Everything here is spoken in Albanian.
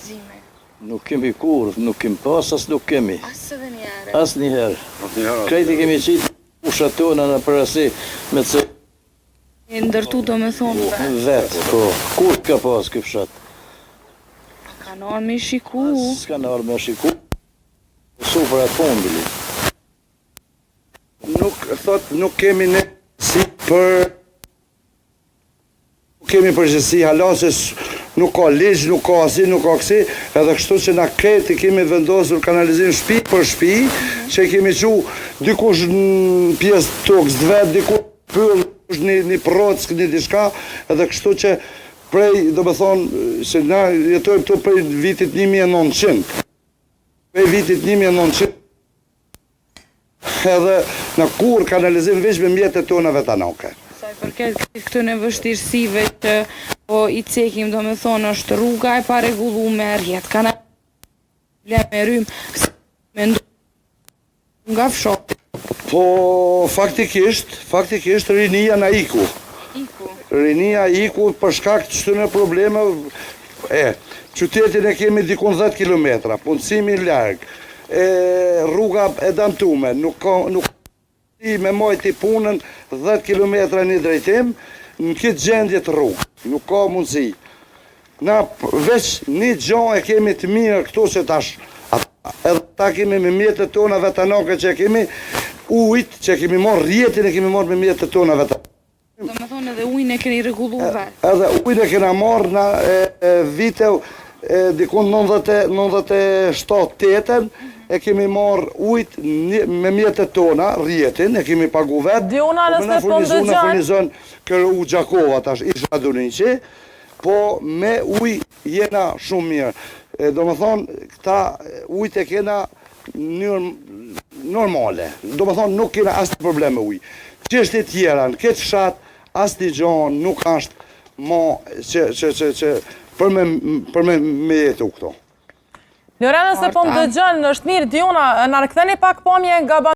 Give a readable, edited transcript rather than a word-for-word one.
Kanalizime? Nuk kemi kur, nuk kemi pas, as nuk kemi. Asë dhe njerë? As njëherë. Krejti kemi qitë ushat tona në përësi me të E ndërtu do me thonë vetë, po. Kur ka pas kë fshat? Ka nërë me shiku. S'ka nërë me shiku. Supër atë fondili. Nuk kemi ne si për... Nuk kemi përgjësi hala se nuk ka ligj, nuk ka asi, nuk ka kësi, edhe kështu që na kreti kemi vendosur kanalizim shpi për shpi, që kemi që dikush në pjesë tokës dvet, dikush pyll, një prock, një dishka, edhe kështu që prej, do me thonë, se na jetojmë këtu prej vitit 1900. Prej vitit 1900, edhe në kur kanalizim veç me mjetët tona vetanake. Sa i përket këtu në vështirësive që po i cekim, do me thonë, është rruga e pa regulume, rjetë kanë probleme rrymë, me nga fshatit. Po, faktikisht rinia na iku. Rinia iku për shkak të shtyne probleme, qytetin e kemi dikun 10 km, punësimi larg, rruga e damtume, nuk me majti punën 10 km një drejtim, në këtë gjendje të rrugë, nuk ka mundësi. Na veç një gjo e kemi të mirë këtu që tash, edhe ta kemi me mjetët tona vetanake që kemi ujtë, që kemi marrë rjetin e kemi marrë me mjetët tona vetanake. Do me thonë edhe ujnë e keni regullu vetë. Edhe ujnë e kena marrë në vite dikun 97-8 e kemi marrë ujtë me mjetët tona, rjetin, e kemi pagu vetë. Diona nëse po më dëgjan. Në furnizon kërë u Gjakova tash, isha Dunici, po me uj jena shumë mirë. Do me thonë, këta ujtë e kena normale. Do me thonë, nuk kena asë probleme uj. Qështë e tjera, në këtë fshat, asë një gjonë nuk ashtë ma që për me jetu këto. Diona nëse po më dëgjan, është mirë Diona, në rëktheni pak pomje nga